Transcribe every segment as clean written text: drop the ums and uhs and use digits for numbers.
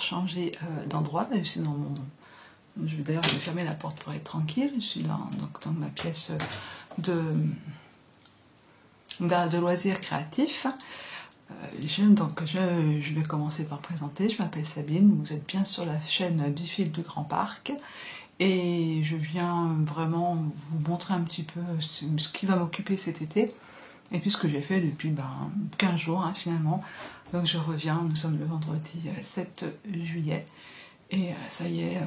changé d'endroit. Je suis dans mon... D'ailleurs, je vais fermer la porte pour être tranquille. Je suis dans ma pièce de loisirs créatifs. Je vais commencer par présenter. Je m'appelle Sabine. Vous êtes bien sur la chaîne du fil du Grand Parc. Et je viens vraiment vous montrer un petit peu ce qui va m'occuper cet été. Et puis ce que j'ai fait depuis 15 jours finalement. Donc je reviens, nous sommes le vendredi 7 juillet. Et ça y est,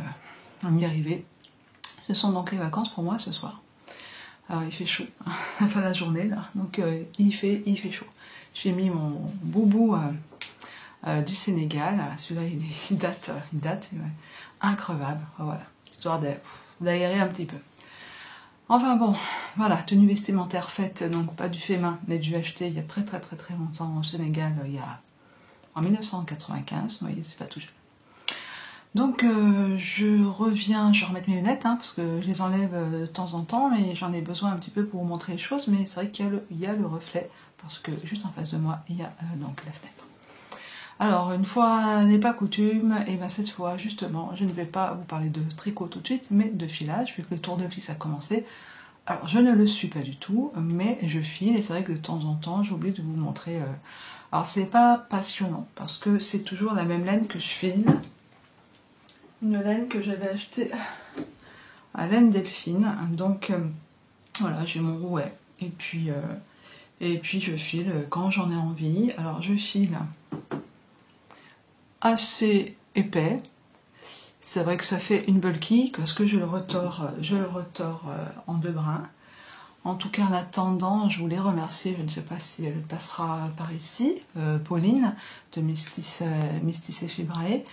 on y est arrivé. Ce sont donc les vacances pour moi ce soir. Alors il fait chaud, enfin la journée là, donc il fait chaud. J'ai mis mon boubou du Sénégal, celui-là il date, increvable, voilà, histoire d'aérer un petit peu. Enfin bon, voilà, tenue vestimentaire faite, donc pas du fait main, mais dû acheter il y a très longtemps au Sénégal, en 1995, vous voyez, c'est pas tout jeune. Donc je reviens, je vais remettre mes lunettes, parce que je les enlève de temps en temps, mais j'en ai besoin un petit peu pour vous montrer les choses, mais c'est vrai qu'il y a le reflet, parce que juste en face de moi, il y a donc la fenêtre. Alors, une fois n'est pas coutume, et bien cette fois, justement, je ne vais pas vous parler de tricot tout de suite, mais de filage, vu que le tour de vis a commencé. Alors, je ne le suis pas du tout, mais je file, et c'est vrai que de temps en temps, j'oublie de vous montrer... Alors, c'est pas passionnant, parce que c'est toujours la même laine que je file. Une laine que j'avais achetée à laine Delphine, donc voilà, j'ai mon rouet, et puis je file quand j'en ai envie. Alors, je file... assez épais. C'est vrai que ça fait une bulky parce que je le retors en 2 brins. En tout cas, en attendant, je voulais remercier, je ne sais pas si elle passera par ici, Pauline de Mystis et Fibrae,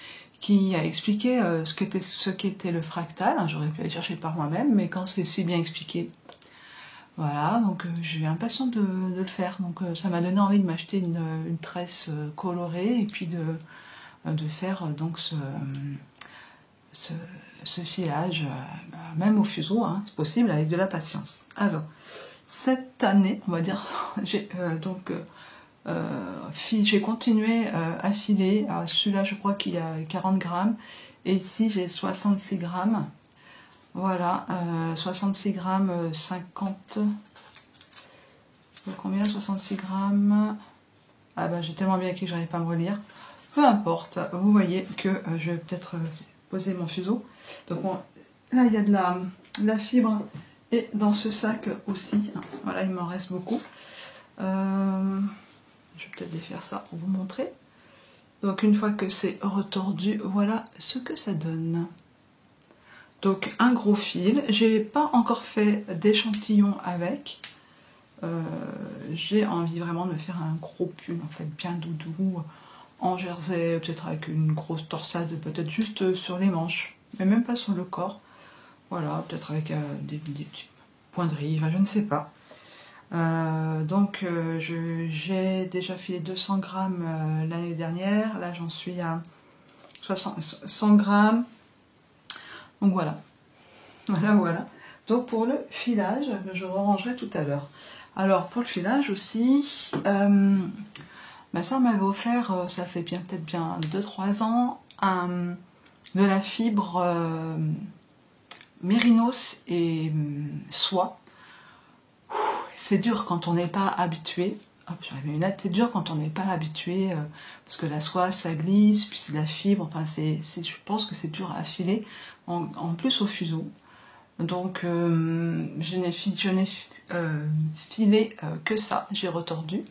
qui a expliqué ce qu'était le fractal. J'aurais pu aller chercher par moi-même, mais quand c'est si bien expliqué, voilà, donc je suis impatiente de le faire. Donc ça m'a donné envie de m'acheter une tresse colorée et puis de faire donc ce filage, même au fuseau, c'est possible, avec de la patience. Alors, cette année, on va dire, j'ai continué à filer. Celui-là, je crois qu'il y a 40 grammes, et ici, j'ai 66 grammes. Voilà, 66 grammes, 50... Combien 66 grammes? Ah ben, j'ai tellement bien écrit que j'arrive pas à me relire. Peu importe, vous voyez que je vais peut-être poser mon fuseau. Donc là, il y a de la fibre, et dans ce sac aussi, voilà, il m'en reste beaucoup. Je vais peut-être défaire ça pour vous montrer. Donc une fois que c'est retordu, voilà ce que ça donne. Donc un gros fil, j'ai pas encore fait d'échantillon avec. J'ai envie vraiment de me faire un gros pull, en fait, bien doudou, en jersey, peut-être avec une grosse torsade, peut-être juste sur les manches, mais même pas sur le corps. Voilà, peut-être avec des petits points de rive, je ne sais pas. Donc j'ai déjà filé 200 grammes l'année dernière, là j'en suis à 100 grammes. Donc voilà. Voilà. Donc pour le filage, je rangerai tout à l'heure. Alors pour le filage aussi, ma soeur m'avait offert, ça fait peut-être bien 2-3 ans, de la fibre mérinos et soie. C'est dur quand on n'est pas habitué. Hop, j'avais une lunettes. C'est dur quand on n'est pas habitué, parce que la soie ça glisse, puis c'est de la fibre. Enfin, je pense que c'est dur à filer, en plus au fuseau. Donc je n'ai filé que ça, j'ai retordu.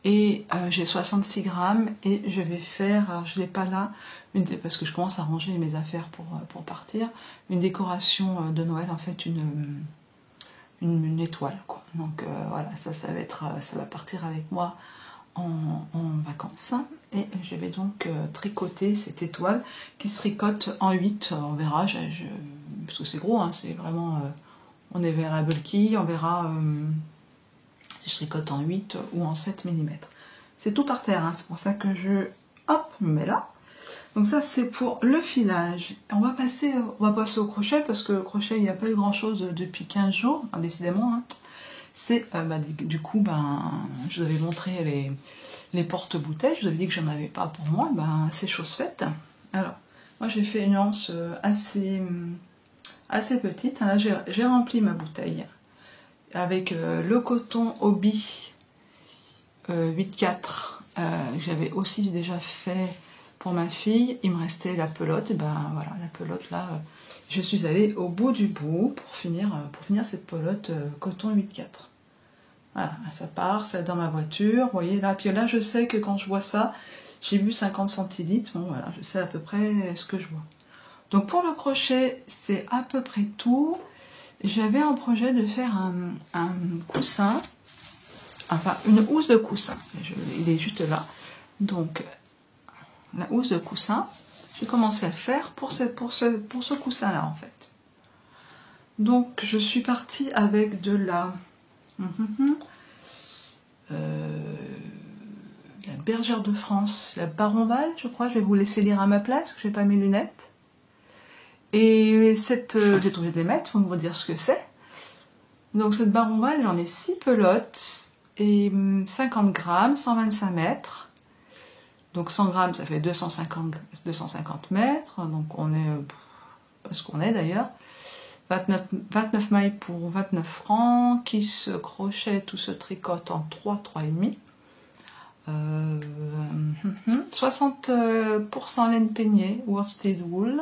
Et j'ai 66 grammes et je vais faire, alors je ne l'ai pas là, parce que je commence à ranger mes affaires pour partir, une décoration de Noël, en fait une étoile, quoi. Donc voilà, ça va partir avec moi en vacances. Et je vais donc tricoter cette étoile qui se tricote en 8, on verra, parce que c'est gros, c'est vraiment, on est vers la bulky, on verra si je tricote en 8 ou en 7 mm. C'est tout par terre, c'est pour ça que je me mets là. Donc ça c'est pour le filage. On va passer au crochet, parce que le crochet il n'y a pas eu grand chose depuis 15 jours, décidément. c'est du coup, je vous avais montré les porte-bouteilles, je vous avais dit que j'en avais pas pour moi, c'est chose faite. Alors, moi j'ai fait une anse assez petite, là j'ai rempli ma bouteille avec le coton Hobby 8,4, j'avais aussi déjà fait pour ma fille, il me restait la pelote, et voilà, la pelote là, je suis allée au bout du bout pour finir cette pelote coton 8,4. Voilà, ça part, c'est dans ma voiture, vous voyez là, puis là je sais que quand je bois ça, j'ai bu 50 centilitres, bon voilà, je sais à peu près ce que je bois. Donc pour le crochet, c'est à peu près tout. J'avais un projet de faire un coussin, enfin une housse de coussin, il est juste là. Donc la housse de coussin, j'ai commencé à le faire pour ce coussin là en fait. Donc je suis partie avec de la Bergère de France, la Baronval, je crois, je vais vous laisser lire à ma place, que je n'ai pas mes lunettes. Et j'ai trouvé des mètres, pour vous dire ce que c'est. Donc cette Baronval, j'en ai 6 pelotes, et 50 grammes, 125 mètres. Donc 100 grammes, ça fait 250 mètres, donc on est, pas ce qu'on est d'ailleurs. 29 mailles pour 29 francs, qui se crochette ou se tricote en 3,5. 60% laine peignée, worsted wool,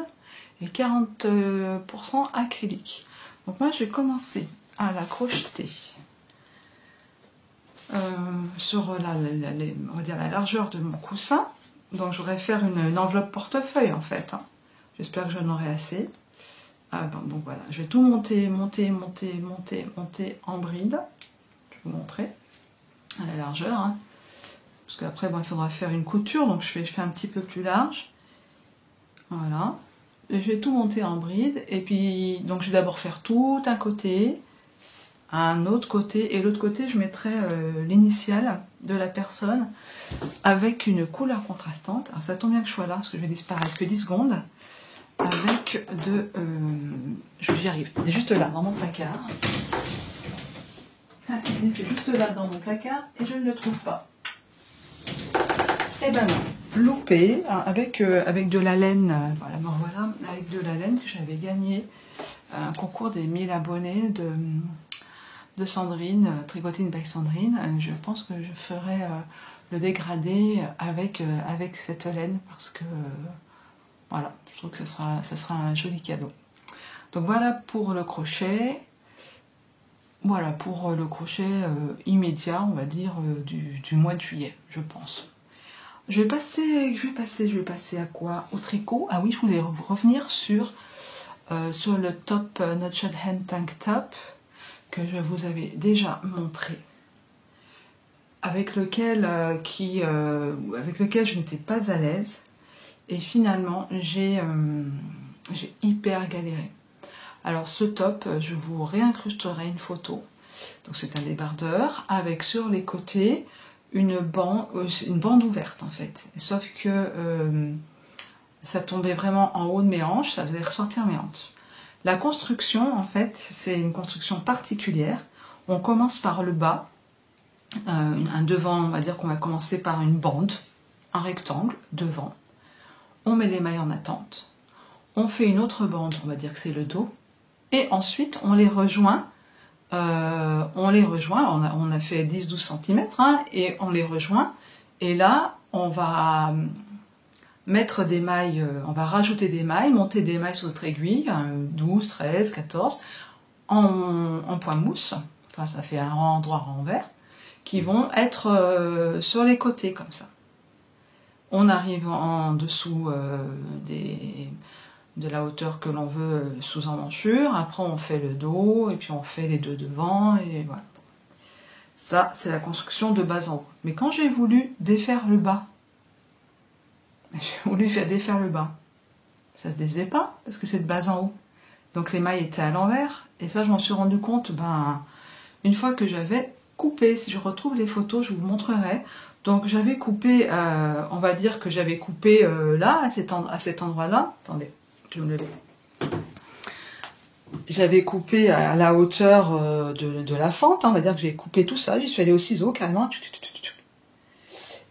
et 40% acrylique. Donc moi j'ai commencé à la crocheter sur on va dire la largeur de mon coussin. Donc je voudrais faire une enveloppe portefeuille en fait. J'espère que j'en aurai assez. Donc voilà, je vais tout monter en bride. Je vais vous montrer à la largeur. Parce qu'après, il faudra faire une couture, donc je fais un petit peu plus large. Voilà. Et je vais tout monter en bride. Et puis, donc je vais d'abord faire tout un côté, un autre côté, et l'autre côté, je mettrai l'initiale de la personne avec une couleur contrastante. Alors ça tombe bien que je sois là, parce que je vais disparaître que 10 secondes. Avec j'y arrive. C'est juste là, dans mon placard. C'est juste là, dans mon placard, et je ne le trouve pas. Eh ben non, loupé, avec de la laine, voilà, avec de la laine que j'avais gagné un concours des 1000 abonnés de Sandrine, Tricotine by Sandrine. Je pense que je ferai le dégradé avec cette laine, parce que voilà, je trouve que ça sera un joli cadeau. Donc voilà pour le crochet. Voilà pour le crochet immédiat, on va dire, du mois de juillet, je pense. Je vais passer à quoi? Au tricot. Ah oui, je voulais revenir sur le top Notched Hem Tank Top que je vous avais déjà montré, avec lequel je n'étais pas à l'aise, et finalement j'ai hyper galéré. Alors ce top, je vous réincrusterai une photo. Donc c'est un débardeur avec sur les côtés une bande ouverte en fait, sauf que ça tombait vraiment en haut de mes hanches, ça faisait ressortir mes hanches. La construction en fait, c'est une construction particulière. On commence par le bas, un devant, on va dire qu'on va commencer par une bande, un rectangle devant. On met les mailles en attente, on fait une autre bande, on va dire que c'est le dos, et ensuite on les rejoint. On a fait 10-12 cm et on les rejoint, et là on va mettre des mailles, on va rajouter des mailles, monter des mailles sur notre aiguille, 12, 13, 14 en point mousse, enfin ça fait un rang droit, rang vert, qui vont être sur les côtés comme ça. On arrive en dessous de la hauteur que l'on veut sous emmanchure. Après on fait le dos, et puis on fait les deux devant, et voilà. Ça, c'est la construction de bas en haut. Mais quand j'ai voulu défaire le bas, ça se défaisait pas, parce que c'est de bas en haut. Donc les mailles étaient à l'envers, et ça je m'en suis rendu compte une fois que j'avais coupé. Si je retrouve les photos, je vous montrerai. Donc j'avais coupé, on va dire que j'avais coupé là, à cet endroit-là. Attendez. Je vais me lever. J'avais coupé à la hauteur de la fente, hein, on va dire que j'ai coupé tout ça, j'y suis allée au ciseau carrément.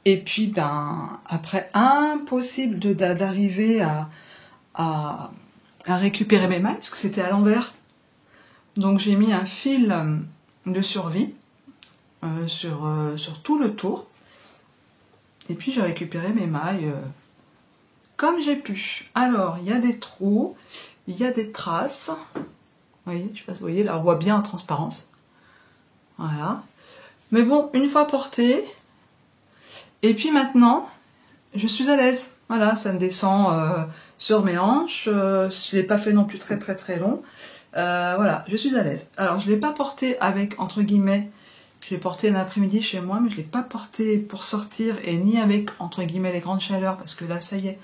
Et puis, ben, après, impossible d'arriver à récupérer mes mailles, parce que c'était à l'envers. Donc j'ai mis un fil de survie sur tout le tour. Et puis j'ai récupéré mes mailles comme j'ai pu. Alors, il y a des trous, il y a des traces. Vous voyez, je sais pas si vous voyez, là on voit bien en transparence. Voilà. Mais bon, une fois porté, et puis maintenant, je suis à l'aise. Voilà, ça me descend sur mes hanches. Je ne l'ai pas fait non plus très long. Voilà, je suis à l'aise. Alors, je ne l'ai pas porté avec, entre guillemets, je l'ai porté l'après-midi chez moi, mais je ne l'ai pas porté pour sortir et ni avec, entre guillemets, les grandes chaleurs, parce que là, ça y est,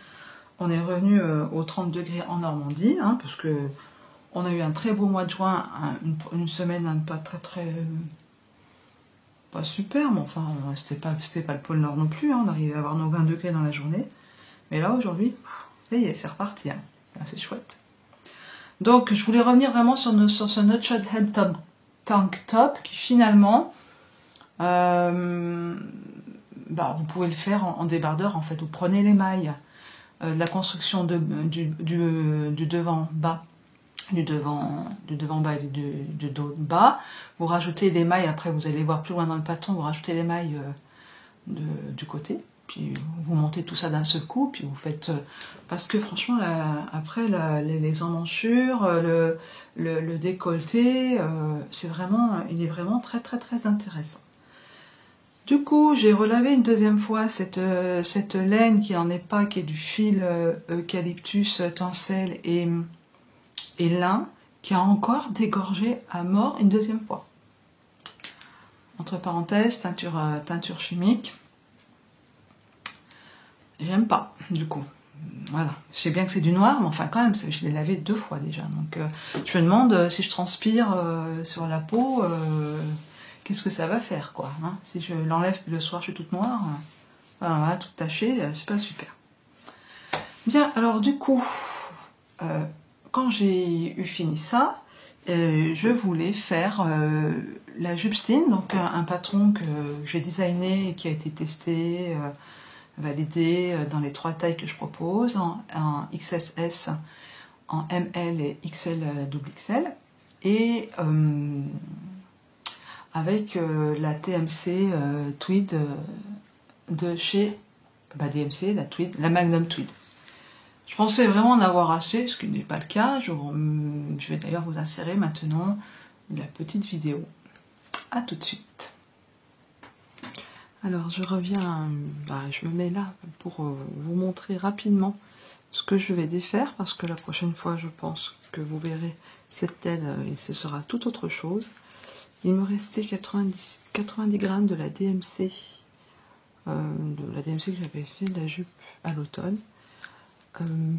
on est revenu aux 30 degrés en Normandie, hein, parce que on a eu un très beau mois de juin, une semaine pas pas super, mais enfin, c'était pas le pôle Nord non plus, hein, on arrivait à avoir nos 20 degrés dans la journée. Mais là, aujourd'hui, ça y est, c'est reparti, hein. C'est chouette. Donc, je voulais revenir vraiment sur ce Notched Hem Tank Top, qui finalement, bah, vous pouvez le faire en débardeur, en fait. Vous prenez les mailles de la construction du devant bas, du devant bas et du dos bas. Vous rajoutez les mailles, après vous allez voir plus loin dans le patron, vous rajoutez les mailles du côté, puis vous montez tout ça d'un seul coup, puis vous faites... parce que franchement, après, les emmanchures, le décolleté, il est vraiment très intéressant. Du coup, j'ai relavé une deuxième fois cette laine qui n'en est pas, qui est du fil eucalyptus, tencel et lin, qui a encore dégorgé à mort une deuxième fois. Entre parenthèses, teinture chimique. J'aime pas, du coup. Voilà. Je sais bien que c'est du noir, mais enfin quand même, je l'ai lavé 2 fois déjà. Donc je me demande si je transpire sur la peau, qu'est-ce que ça va faire, quoi, hein. Si je l'enlève puis le soir je suis toute noire, voilà, toute tachée, c'est pas super. Bien, alors du coup, quand j'ai eu fini ça, je voulais faire la jupe Steen, donc un patron que j'ai designé et qui a été testé, validé dans les 3 tailles que je propose, en XSS, en ML et XL XXL, et avec la TMC Tweed de chez DMC, la Magnum Tweed. Je pensais vraiment en avoir assez, ce qui n'est pas le cas. Je vais d'ailleurs vous insérer maintenant la petite vidéo. A tout de suite. Alors je reviens, je me mets là pour vous montrer rapidement ce que je vais défaire, parce que la prochaine fois je pense que vous verrez cette aile et ce sera tout autre chose. Il me restait 90 grammes de la DMC, que j'avais fait de la jupe à l'automne,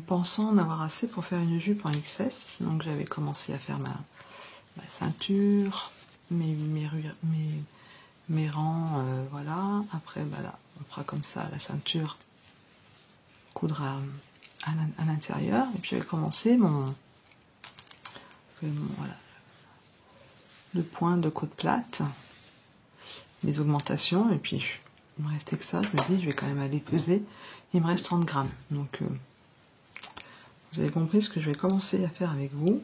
pensant en avoir assez pour faire une jupe en XS. Donc j'avais commencé à faire ma ceinture, mes rangs, voilà. Après, là, on fera comme ça la ceinture, coudre à l'intérieur. Et puis je vais commencer voilà, le point de côte plate, les augmentations. Et puis il me restait que ça. Je me dis, je vais quand même aller peser. Il me reste 30 grammes. Donc vous avez compris ce que je vais commencer à faire avec vous.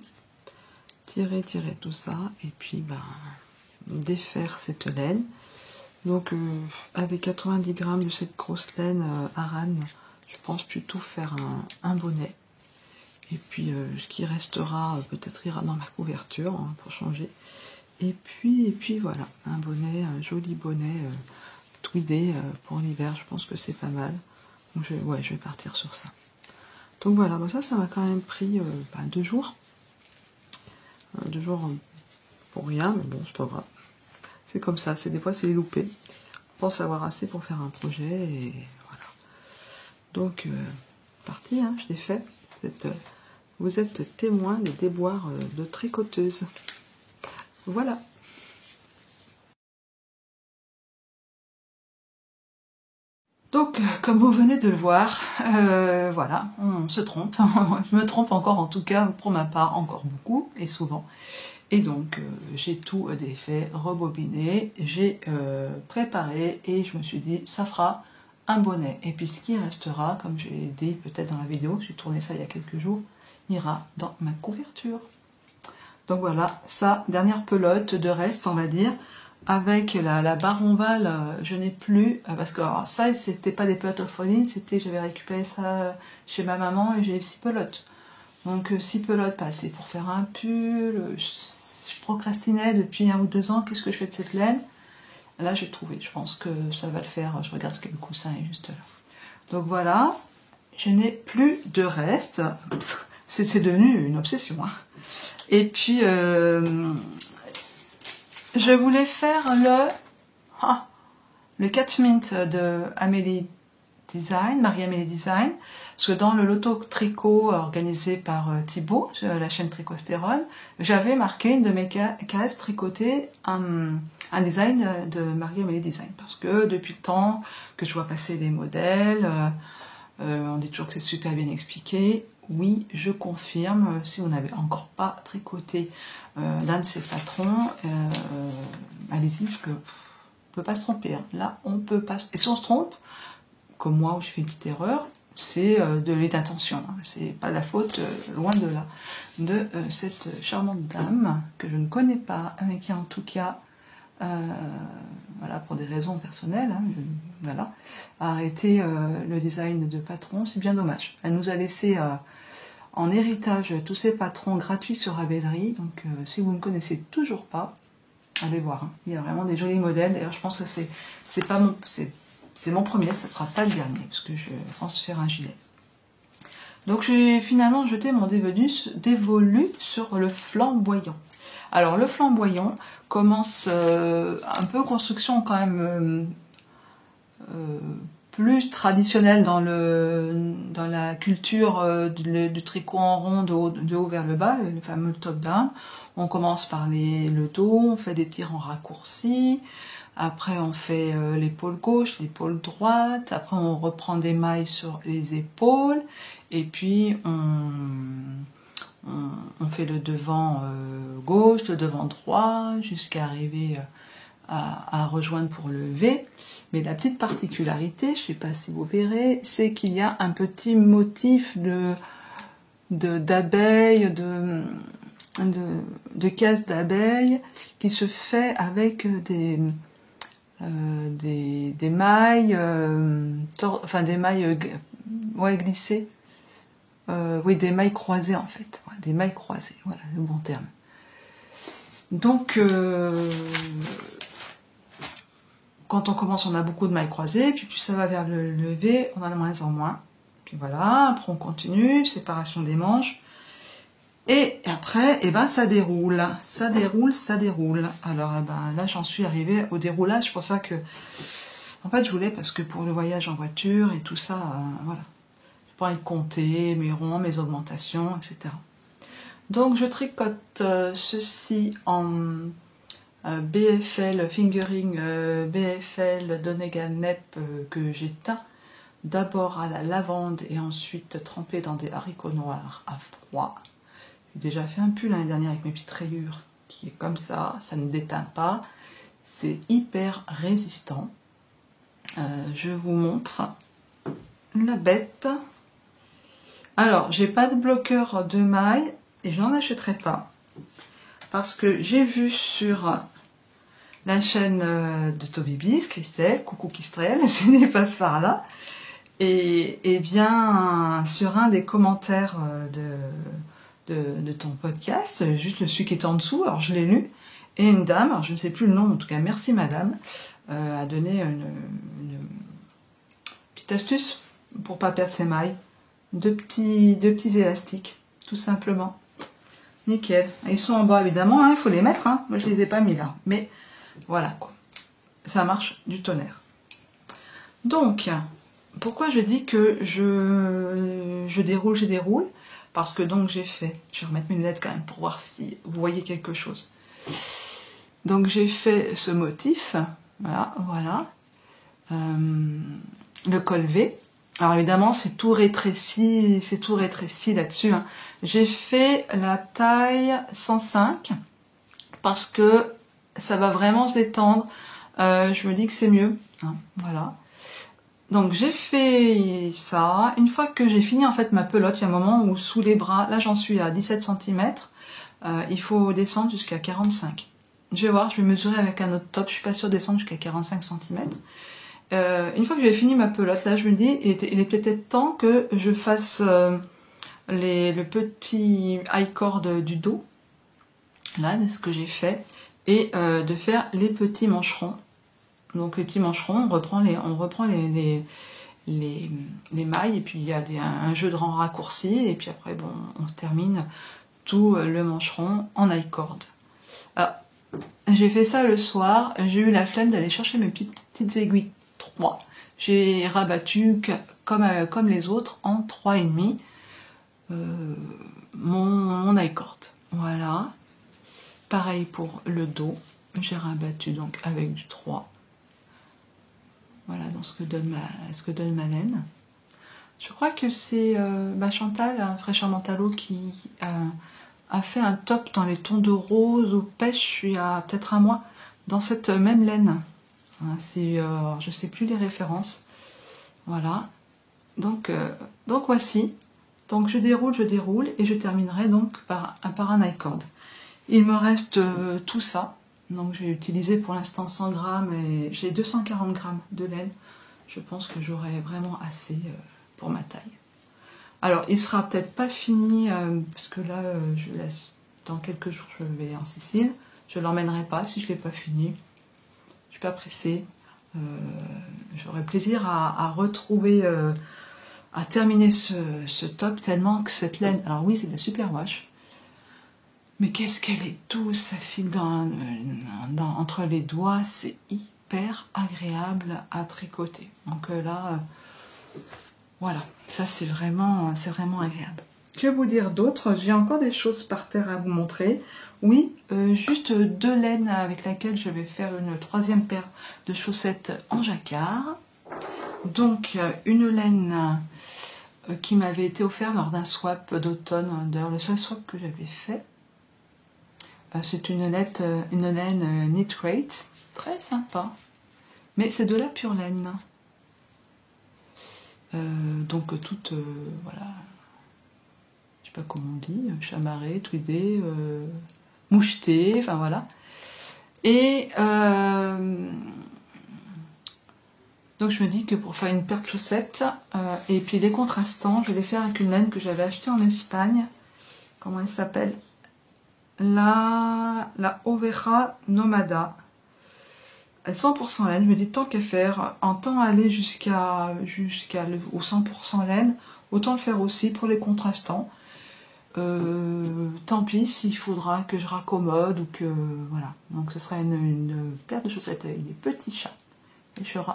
Tirer tout ça. Et puis défaire cette laine. Donc avec 90 grammes de cette grosse laine Aran, je pense plutôt faire un bonnet. Et puis ce qui restera peut-être ira dans ma couverture, hein, pour changer. Et puis voilà, un bonnet, un joli bonnet tweedé pour l'hiver. Je pense que c'est pas mal. Donc je vais partir sur ça. Donc voilà, ça m'a quand même pris 2 jours. 2 jours pour rien, mais bon, c'est pas grave. C'est comme ça, des fois c'est les loupés. On pense avoir assez pour faire un projet, et voilà. Donc, parti, hein, je l'ai fait. Vous êtes témoin des déboires de tricoteuse. Voilà. Donc, comme vous venez de le voir, voilà, on se trompe. Je me trompe encore, en tout cas, pour ma part, encore beaucoup, et souvent. Et donc j'ai tout défait, rebobiné, j'ai préparé et je me suis dit ça fera un bonnet. Et puis ce qui restera, comme je l'ai dit peut-être dans la vidéo, j'ai tourné ça il y a quelques jours, ira dans ma couverture. Donc voilà, ça, dernière pelote de reste, on va dire. Avec la barre ovale, je n'ai plus, parce que alors, ça, c'était pas des pelotes orphelines, c'était, j'avais récupéré ça chez ma maman et j'ai 6 pelotes. Donc 6 pelotes passées pour faire un pull. Je procrastinais depuis 1 ou 2 ans, qu'est-ce que je fais de cette laine? Là, j'ai trouvé, je pense que ça va le faire. Je regarde ce que le coussin est juste là. Donc voilà, je n'ai plus de reste. C'est devenu une obsession. Hein. Et puis, je voulais faire le Cat Mint de Amélie Design, Marie-Amélie Design, parce que dans le loto tricot organisé par Thibaut, la chaîne Tricostérone, j'avais marqué une de mes cases tricotées un design de Marie-Amélie Design, parce que depuis le temps que je vois passer les modèles, on dit toujours que c'est super bien expliqué. Oui, je confirme, si vous n'avez encore pas tricoté d'un de ces patrons, allez-y, parce que on peut pas se tromper. Hein. Là, on peut pas. Et si on se trompe, comme moi où je fais une petite erreur, c'est de l'intention. Hein. C'est pas la faute, loin de là, de cette charmante dame que je ne connais pas, mais qui en tout cas, voilà, pour des raisons personnelles, hein, voilà, a arrêté le design de patron. C'est bien dommage. Elle nous a laissé en héritage tous ces patrons gratuits sur Ravelry. Donc, si vous ne connaissez toujours pas, allez voir. Hein. Il y a vraiment des jolis modèles. D'ailleurs, je pense que c'est pas mon, c'est mon premier. Ça sera pas le dernier parce que je pense faire un gilet. Donc, j'ai finalement jeté mon dévolu sur le flamboyant. Alors, le flamboyant commence un peu construction quand même plus traditionnelle dans la culture du tricot en rond de haut vers le bas, le fameux top down. On commence par le dos, on fait des petits rangs raccourcis, après on fait l'épaule gauche, l'épaule droite, après on reprend des mailles sur les épaules, et puis on fait le devant gauche, le devant droit, jusqu'à arriver à rejoindre pour le V. Mais la petite particularité, je ne sais pas si vous verrez, c'est qu'il y a un petit motif d'abeille, de caisse d'abeille qui se fait avec des mailles, enfin des mailles glissées. Oui, des mailles croisées en fait. Ouais, des mailles croisées, voilà le bon terme. Donc, quand on commence, on a beaucoup de mailles croisées, puis plus ça va vers le V, on en a moins en moins. Puis voilà, après on continue, séparation des manches. Et après, eh ben, ça déroule. Ça déroule, ça déroule. Alors, eh ben, là, j'en suis arrivée au déroulage. C'est pour ça que, en fait, je voulais, parce que pour le voyage en voiture et tout ça, voilà. Je pourrais compter mes ronds, mes augmentations, etc. Donc, je tricote ceci en BFL, fingering BFL Donegal Nep que j'ai teint d'abord à la lavande et ensuite trempé dans des haricots noirs à froid. J'ai déjà fait un pull l'année dernière avec mes petites rayures qui est comme ça ne déteint pas, c'est hyper résistant. Je vous montre la bête. Alors, j'ai pas de bloqueur de mailles et je n'en achèterai pas parce que j'ai vu sur la chaîne de Toby Biz, Christelle, coucou Christelle, si elle passe par là, et bien sur un des commentaires de ton podcast, juste celui qui est en dessous, alors je l'ai lu, et une dame, alors je ne sais plus le nom, en tout cas merci madame, a donné une petite astuce pour pas perdre ses mailles, deux petits élastiques, tout simplement. Nickel. Ils sont en bas évidemment, il faut les mettre, hein. Moi je les ai pas mis là, mais voilà quoi. Ça marche du tonnerre. Donc, pourquoi je dis que je déroule? Parce que donc j'ai fait, je vais remettre mes lunettes quand même pour voir si vous voyez quelque chose. Donc j'ai fait ce motif, voilà, le col V. Alors évidemment c'est tout rétréci là-dessus. Hein. J'ai fait la taille 105 parce que ça va vraiment se détendre. Je me dis que c'est mieux, hein, voilà. Donc j'ai fait ça. Une fois que j'ai fini en fait ma pelote, il y a un moment où sous les bras, là j'en suis à 17 cm, il faut descendre jusqu'à 45. Je vais voir, je vais mesurer avec un autre top, je suis pas sûre de descendre jusqu'à 45 cm. Une fois que j'ai fini ma pelote, là je me dis, il est peut-être temps que je fasse le petit high cord du dos, là, c'est ce que j'ai fait, et de faire les petits mancherons. Donc les petits mancherons, on reprend les mailles, et puis il y a un jeu de rang raccourci, et puis après bon, on termine tout le mancheron en high cord. Alors, j'ai fait ça le soir, j'ai eu la flemme d'aller chercher mes petites aiguilles 3. J'ai rabattu comme les autres en 3,5 mon high cord. Voilà. Pareil pour le dos, j'ai rabattu donc avec du 3. Voilà, dans ce que donne ma laine. Je crois que c'est Chantal, Fraîcheur Mentalo, qui a fait un top dans les tons de rose ou pêche il y a peut-être un mois, dans cette même laine. Je sais plus les références. Voilà. Donc voici. Donc je déroule et je terminerai donc par un high cord. Il me reste tout ça. Donc j'ai utilisé pour l'instant 100 grammes et j'ai 240 grammes de laine. Je pense que j'aurai vraiment assez pour ma taille. Alors il sera peut-être pas fini parce que là je laisse dans quelques jours je vais en Sicile. Je l'emmènerai pas si je l'ai pas fini. Je suis pas pressée. J'aurai plaisir à retrouver, à terminer ce top tellement que cette laine. Alors oui c'est de la superwash. Mais qu'est-ce qu'elle est douce, ça file entre les doigts, c'est hyper agréable à tricoter. Donc là, voilà, ça c'est vraiment agréable. Que vous dire d'autre? J'ai encore des choses par terre à vous montrer. Oui, juste 2 laines avec lesquelles je vais faire une 3e paire de chaussettes en jacquard. Donc une laine qui m'avait été offerte lors d'un swap d'automne, d'ailleurs le seul swap que j'avais fait. C'est une laine Knit Crate, très sympa, mais c'est de la pure laine. Donc toute, voilà, je sais pas comment on dit, chamarrée, tweedée, mouchetée, enfin voilà. Et donc je me dis que pour faire une paire de chaussettes, et puis les contrastants, je vais les faire avec une laine que j'avais achetée en Espagne. Comment elle s'appelle? La Oveja Nomada. 100% laine, je me dis tant qu'à faire, en temps aller au 100% laine, autant le faire aussi pour les contrastants. Tant pis s'il faudra que je raccommode ou que voilà. Donc ce sera une paire de chaussettes avec des petits chats.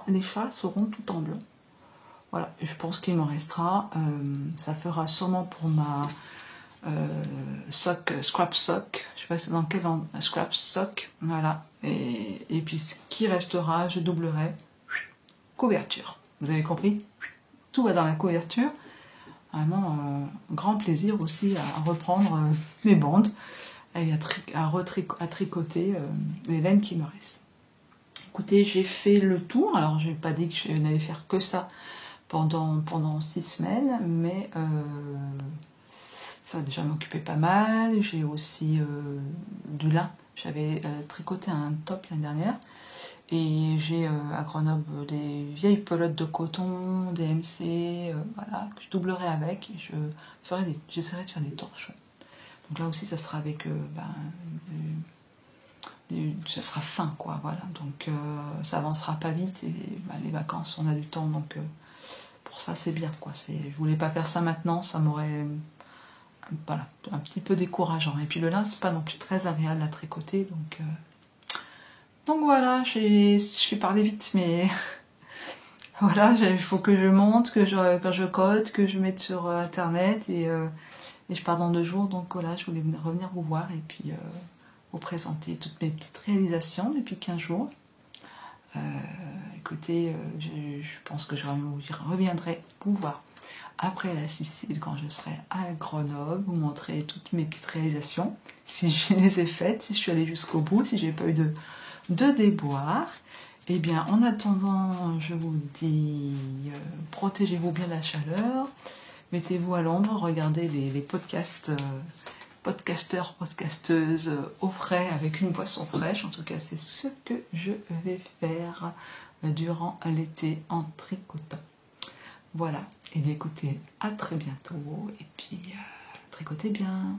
Les chats seront tout en blanc. Voilà, et je pense qu'il m'en restera. Ça fera sûrement pour ma scrap sock, je sais pas dans quel scrap sock, voilà, et puis ce qui restera, je doublerai couverture. Vous avez compris? Tout va dans la couverture. Vraiment grand plaisir aussi à reprendre mes bandes et à tricoter les laines qui me restent. Écoutez, j'ai fait le tour. Alors j'ai pas dit que je n'allais faire que ça pendant 6 semaines, mais ça a déjà m'occupé pas mal. J'ai aussi du lin. J'avais tricoté un top l'année dernière. Et j'ai à Grenoble des vieilles pelotes de coton, des MC, voilà, que je doublerai avec. Et j'essaierai de faire des torchons. Donc là aussi, ça sera avec, ça sera fin, quoi, voilà. Donc ça avancera pas vite. Et les vacances, on a du temps, donc pour ça, c'est bien, quoi. Je voulais pas faire ça maintenant, ça m'aurait, voilà, un petit peu décourageant. Et puis le lin, c'est pas non plus très agréable à tricoter, donc voilà, j'ai parlé vite, mais voilà, il faut que je monte, quand je code, que je mette sur internet, et je pars dans 2 jours, donc voilà, je voulais revenir vous voir et puis vous présenter toutes mes petites réalisations depuis 15 jours. Écoutez, je pense que je reviendrai vous voir. après la Sicile, quand je serai à Grenoble, vous montrer toutes mes petites réalisations, si je les ai faites, si je suis allée jusqu'au bout, si j'ai pas eu de déboires. Eh bien, en attendant, je vous dis, protégez-vous bien de la chaleur, mettez-vous à l'ombre, regardez les podcasts, podcasteurs, podcasteuses au frais avec une boisson fraîche. En tout cas, c'est ce que je vais faire durant l'été en tricotant. Voilà, et bien écoutez, à très bientôt, et puis tricotez bien.